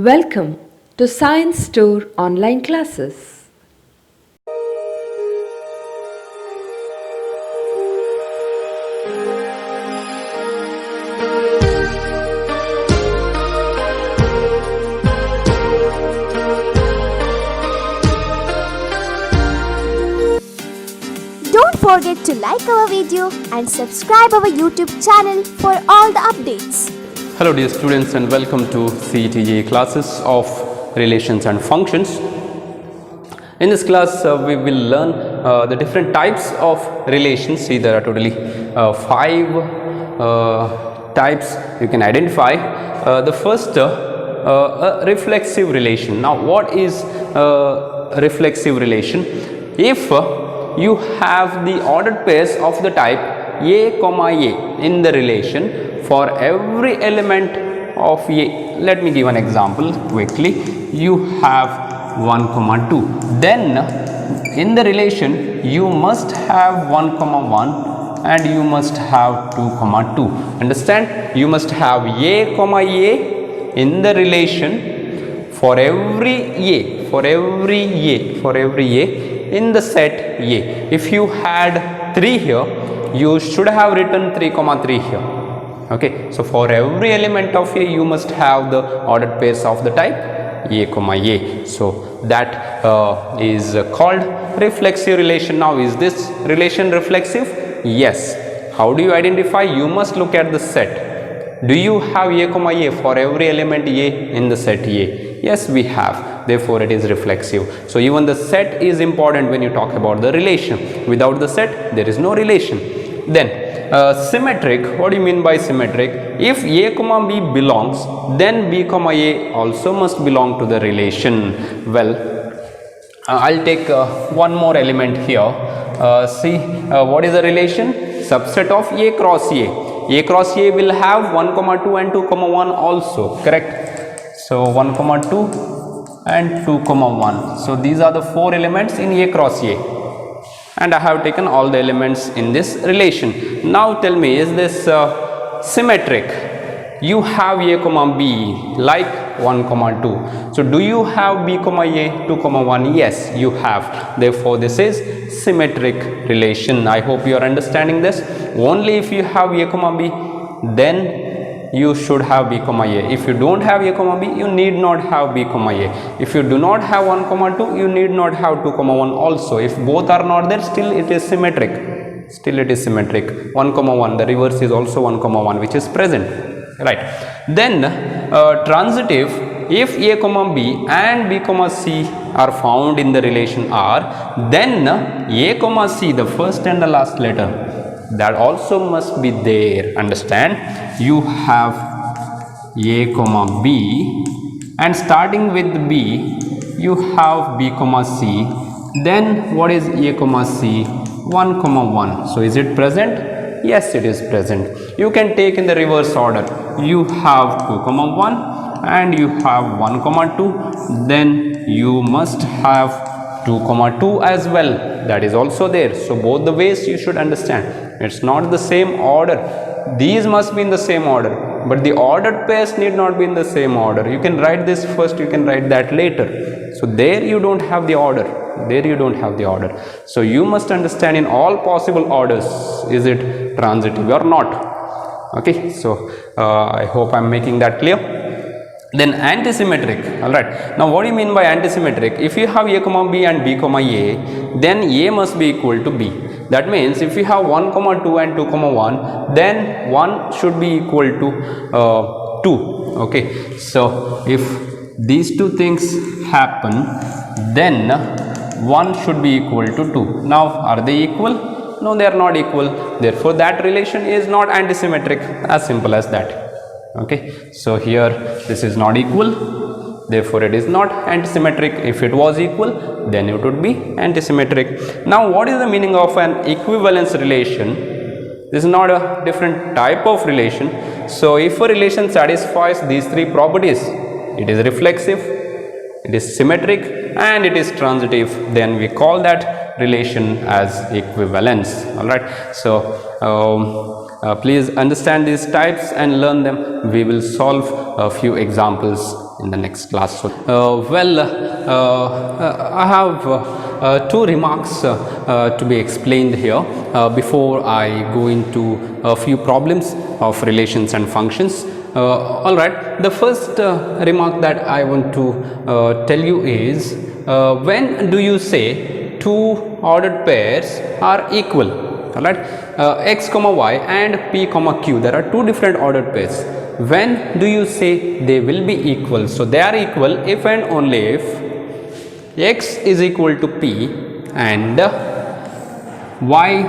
Welcome to Science Store online classes. Don't forget to like our video and subscribe our YouTube channel for all the updates. Hello dear students and welcome to CET JEE classes of relations and functions. In this class we will learn the different types of relations. See, there are totally 5 types you can identify. The first a reflexive relation. Now what is a reflexive relation? If you have the ordered pairs of the type A, A in the relation for every element of A. Let me give an example quickly. You have 1, 2. Then in the relation you must have 1, 1 and you must have 2, 2. Understand? You must have A, in the relation for every A in the set A. If you had 3 here, you should have written 3, 3 here. Okay, so for every element of A you must have the ordered pairs of the type A. So that is called reflexive relation. Now is this relation reflexive? Yes. How do you identify? You must look at the set. Do you have A for every element A in the set A? Yes, we have. Therefore it is reflexive. So even the set is important when you talk about the relation. Without the set there is no relation. Then symmetric. What do you mean by symmetric? If A, B belongs, then B, A also must belong to the relation. Well, I'll take one more element here. See, what is the relation? Subset of A cross A. A cross A will have 1, 2 and 2, 1 also, correct? So 1, 2 and 2, 1. So these are the 4 elements in A cross A. And I have taken all the elements in this relation. Now tell me, is this symmetric? You have A, B like 1, 2. So do you have B, A, 2, 1? Yes, you have. Therefore this is symmetric relation. I hope you are understanding this. Only if you have A, B, then you should have B, A. If you don't have A, B, you need not have B, A. If you do not have 1, 2, you need not have 2, 1 also. If both are not there, still it is symmetric. Still it is symmetric. 1, 1, the reverse is also 1, 1 which is present. Right. Then transitive, if A, B and B, C are found in the relation R, then A, C, the first and the last letter, that also must be there. Understand? You have A, B and starting with B you have B, C. Then what is A, C? 1, 1. So is it present? Yes, it is present. You can take in the reverse order. You have 2, 1 and you have 1, 2. Then you must have 2, 2 as well. That is also there. So both the ways you should understand. It's not the same order. These must be in the same order, but the ordered pairs need not be in the same order. You can write this first, you can write that later. So there you don't have the order. There you don't have the order. So you must understand in all possible orders, is it transitive or not? Okay, so I hope I'm making that clear. Then antisymmetric. Alright, now what do you mean by antisymmetric? If you have A, B and B, A, then A must be equal to B. That means if you have 1, 2 and 2, 1, then 1 should be equal to 2. Okay, so if these two things happen, then 1 should be equal to 2. Now are they equal? No, they are not equal. Therefore that relation is not antisymmetric. As simple as that. Okay, so here this is not equal, therefore it is not antisymmetric. If it was equal, then it would be antisymmetric. Now what is the meaning of an equivalence relation? This is not a different type of relation. So if a relation satisfies these 3 properties, it is reflexive, it is symmetric and it is transitive, then we call that relation as equivalence. Alright, so please understand these types and learn them. We will solve a few examples in the next class. So, I have two remarks to be explained here before I go into a few problems of relations and functions. Alright, the first remark that I want to tell you is, when do you say two ordered pairs are equal? Alright, x comma y and p comma q, there are two different ordered pairs. When do you say they will be equal? So they are equal if and only if x is equal to p and y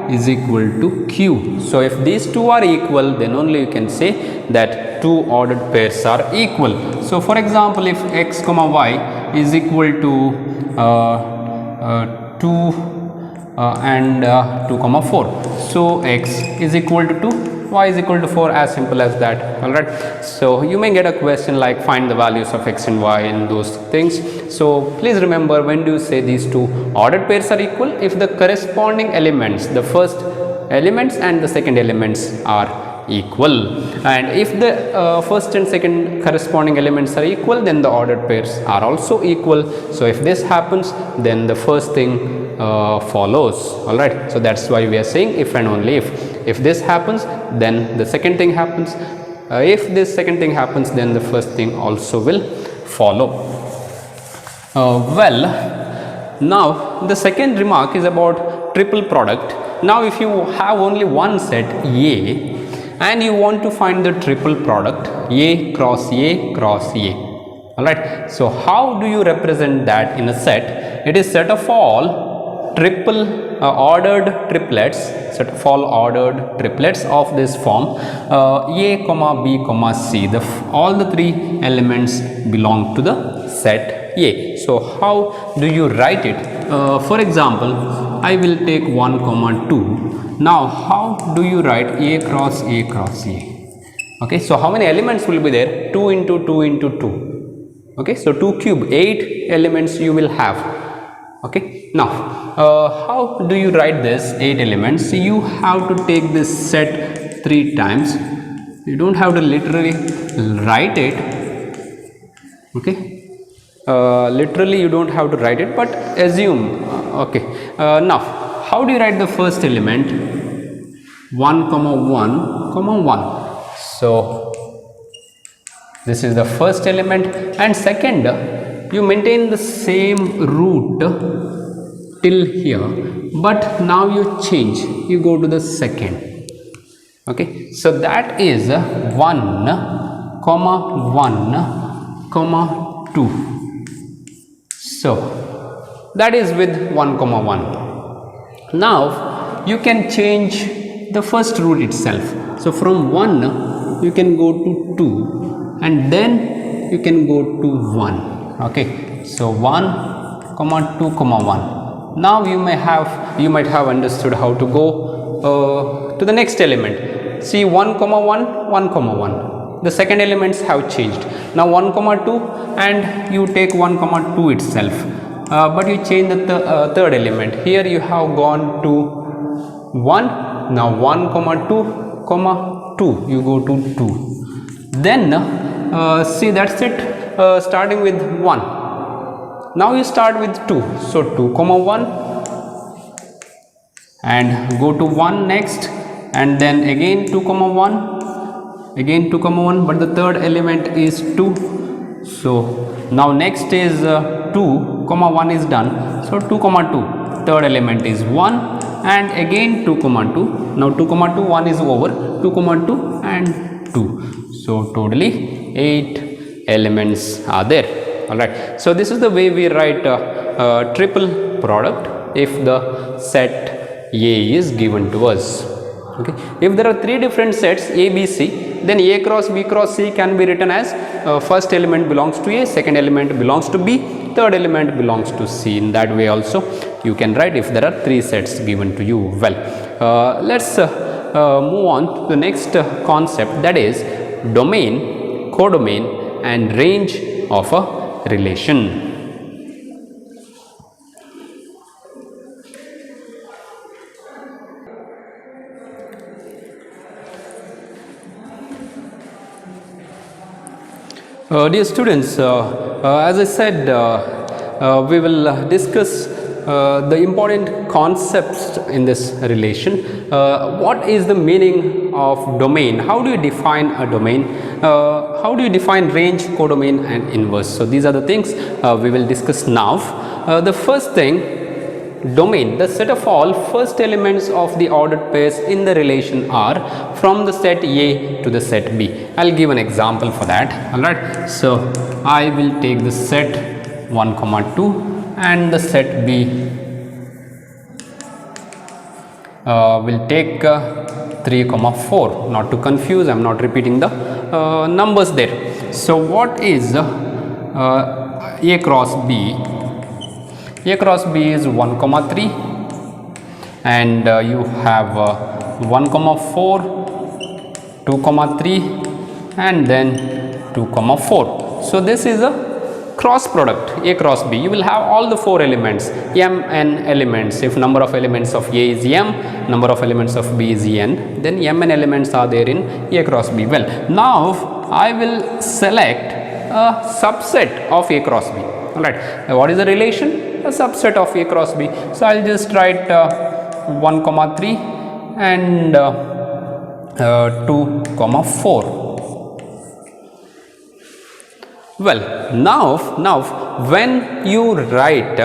is equal to q. So if these two are equal, then only you can say that two ordered pairs are equal. So for example, if x comma y is equal to 2 and 2 comma 4, so x is equal to 2, y is equal to 4, as simple as that. Alright, so you may get a question like find the values of x and y and those things. So please remember, when do you say these two ordered pairs are equal? If the corresponding elements, the first elements and the second elements are equal, and if the first and second corresponding elements are equal, then the ordered pairs are also equal. So if this happens, then the first thing follows. Alright, so that's why we are saying if and only if this happens, then the second thing happens. If this second thing happens, then the first thing also will follow. Now the second remark is about triple product. Now if you have only one set A and you want to find the triple product A cross A cross A. Alright, so how do you represent that in a set? It is set of all triple ordered triplets, set of all ordered triplets of this form, A comma B comma C. All the three elements belong to the set A. So how do you write it? For example, I will take 1 comma 2. Now how do you write A cross A cross A? Okay, so how many elements will be there? 2 into 2 into 2. Okay, so 2 cube, 8 elements you will have. Okay, now how do you write this 8 elements? You have to take this set 3 times. You don't have to literally write it. Okay, literally you don't have to write it, but assume. Okay, now how do you write the first element? 1 comma 1 comma 1. So this is the first element, and second, you maintain the same root till here, but now you change, you go to the second. Okay, so that is 1 comma 2. So that is with 1 comma 1. Now you can change the first root itself. So from 1 you can go to 2 and then you can go to 1. Okay, so 1 comma 2 comma 1. Now you might have understood how to go to the next element. See, 1 comma 1 1 comma 1, the second elements have changed. Now 1 comma 2, and you take 1 comma 2 itself, but you change the third element. Here you have gone to 1. Now 1 comma 2 comma 2, you go to 2. Then see, that's it, starting with 1. Now you start with 2, so 2 comma 1 and go to 1 next, and then again 2 comma 1, again 2 comma 1, but the third element is 2. So now next is 2 comma 1 is done, so 2 comma 2, third element is 1, and again 2 comma 2. Now 2 comma 2, 1 is over, 2 comma 2 and 2. So totally 8 elements are there. Alright, so this is the way we write triple product if the set A is given to us. Okay, if there are 3 different sets A, B, C, then A cross B cross C can be written as first element belongs to A, second element belongs to B, third element belongs to C. In that way also you can write if there are 3 sets given to you. Well, let's move on to the next concept, that is domain, codomain and range of a relation. Dear students, as I said, we will discuss the important concepts in this relation. What is the meaning of domain? How do you define a domain? How do you define range, codomain and inverse? So these are the things we will discuss now. The first thing, domain, the set of all first elements of the ordered pairs in the relation are from the set A to the set B. I'll give an example for that. Alright, so I will take the set 1 comma 2 and the set B will take 3 comma 4. Not to confuse, I am not repeating the numbers there. So what is A cross B? A cross B is 1 comma 3 and you have 1 comma 4, 2 comma 3 and then 2 comma 4. So this is a cross product, A cross B. You will have all the 4 elements, m n elements. If number of elements of A is m, number of elements of B is n, then m n elements are there in A cross B. Well, now I will select a subset of A cross B. Alright, what is the relation? A subset of A cross B. So I'll just write 1 comma 3 and 2 comma 4. Well, now when you write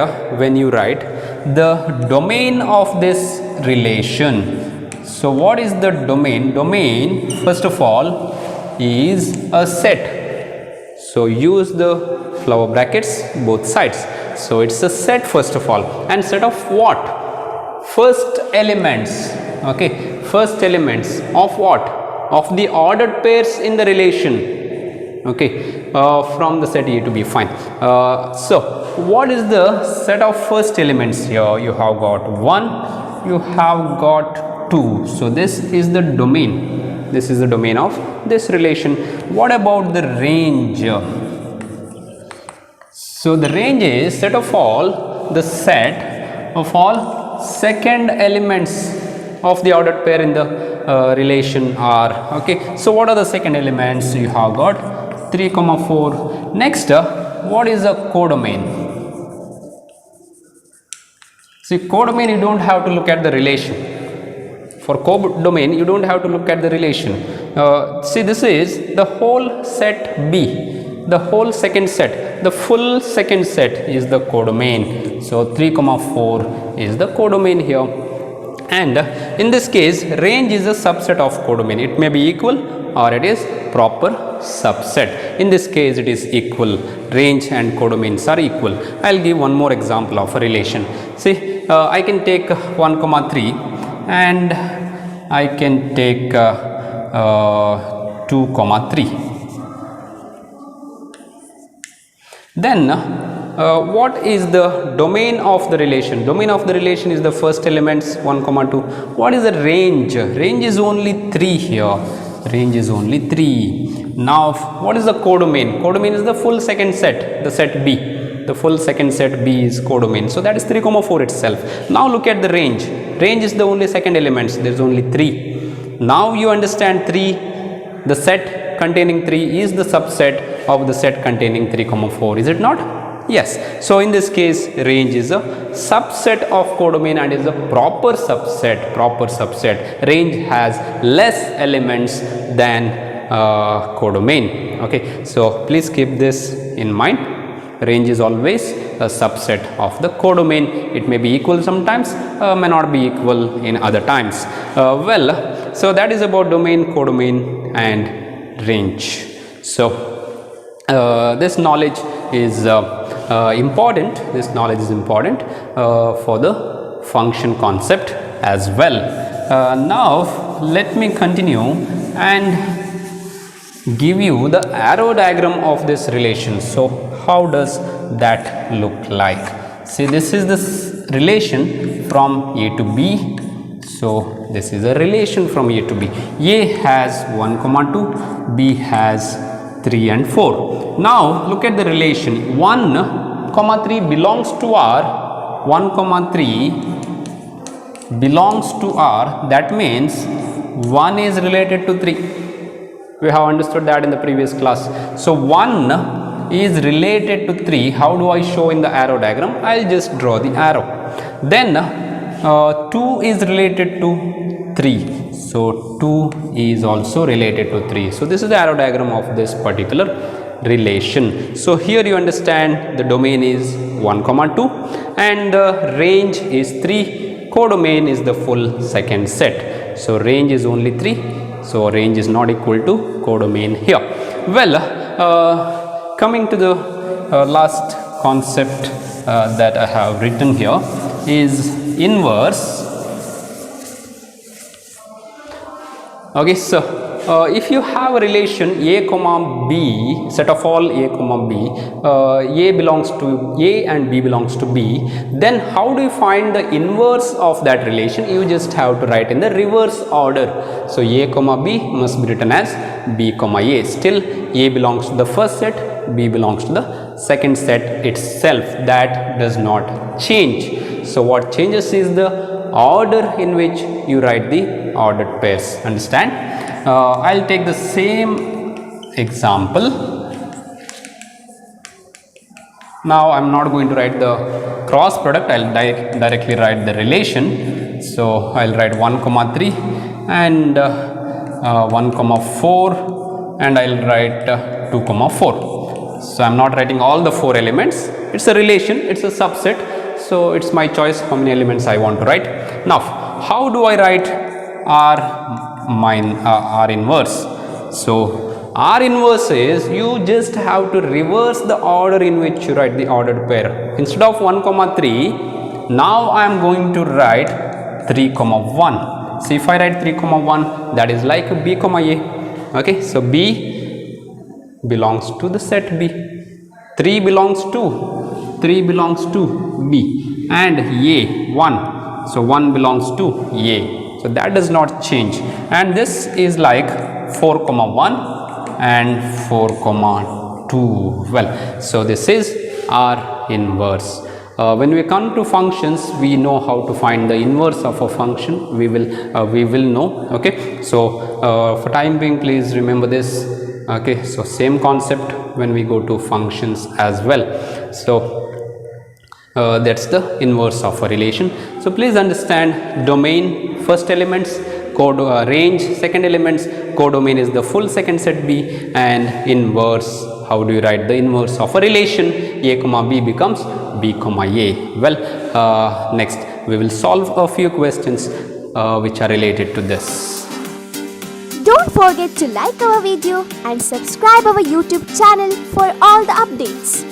the domain of this relation, so what is the domain? Domain, first of all, is a set. So use the flower brackets both sides. So it's a set first of all, and set of what? First elements. Okay, first elements of what? Of the ordered pairs in the relation. Okay, from the set A to B. Fine. So what is the set of first elements here? You have got 1, you have got 2. So this is the domain. This is the domain of this relation. What about the range? So the range is set of all, the set of all second elements of the ordered pair in the relation are. Okay, so what are the second elements? You have got 3 comma 4. Next, what is a codomain? See, codomain, you don't have to look at the relation. For codomain, you don't have to look at the relation. See, this is the whole set B. The whole second set, the full second set is the codomain. So 3 comma 4 is the codomain here, and in this case range is a subset of codomain. It may be equal or it is proper subset. In this case it is equal. Range and codomains are equal. I'll give one more example of a relation. See, I can take 1 comma 3 and I can take 2 comma 3. Then what is the domain of the relation? Domain of the relation is the first elements 1 comma 2. What is the range? Range is only 3 here. Range is only 3. Now what is the codomain? Codomain is the full second set, the set B. The full second set B is codomain. So that is 3 comma 4 itself. Now look at the range. Range is the only second elements. There is only 3. Now you understand 3. The set containing 3 is the subset of the set containing 3 comma 4, is it not? Yes. So in this case range is a subset of codomain and is a proper subset. Range has less elements than codomain. Okay, so please keep this in mind. Range is always a subset of the codomain. It may be equal sometimes, may not be equal in other times. Well, so that is about domain, codomain and range. So this knowledge is important. This knowledge is important for the function concept as well. Now let me continue and give you the arrow diagram of this relation. So how does that look like? See, this is this relation from A to B. So this is a relation from A to B. A has 1 comma 2, B has 3 and 4. Now look at the relation. 1 comma 3 belongs to R. 1 comma 3 belongs to R. That means 1 is related to 3. We have understood that in the previous class. So 1 is related to 3. How do I show in the arrow diagram? I'll just draw the arrow. Then 2 is related to 3. So 2 is also related to 3. So this is the arrow diagram of this particular relation. So here you understand the domain is 1 comma 2 and the range is 3. Codomain is the full second set. So range is only 3. So range is not equal to codomain here. Well, coming to the last concept that I have written here is inverse. Okay, so if you have a relation a comma b, set of all a comma b, a belongs to a and b belongs to b, then how do you find the inverse of that relation? You just have to write in the reverse order. So a comma b must be written as b comma a. Still a belongs to the first set, b belongs to the second set itself. That does not change. So what changes is the order in which you write the ordered pairs. Understand? I'll take the same example. Now I'm not going to write the cross product. I'll directly write the relation. So I'll write 1 comma 3 and 1 comma 4 and I'll write 2 comma 4. So I'm not writing all the 4 elements. It's a relation, it's a subset. So it's my choice how many elements I want to write. Now how do I write R inverse? So R inverse is you just have to reverse the order in which you write the ordered pair. Instead of 1 comma 3, now I am going to write 3 comma 1. So if I write 3 comma 1, that is like b comma a. Okay, so b belongs to the set b. 3 belongs to b and a 1. So 1 belongs to a. So that does not change, and this is like 4 comma 1 and 4 comma 2. Well, so this is R inverse. When we come to functions, we know how to find the inverse of a function. We will know. Okay, so for time being, please remember this. Okay, so same concept when we go to functions as well. So that's the inverse of a relation. So please understand domain, first elements, range, second elements, codomain is the full second set b, and inverse, how do you write the inverse of a relation? A comma b becomes b comma a. Well, next we will solve a few questions which are related to this. Don't forget to like our video and subscribe our YouTube channel for all the updates.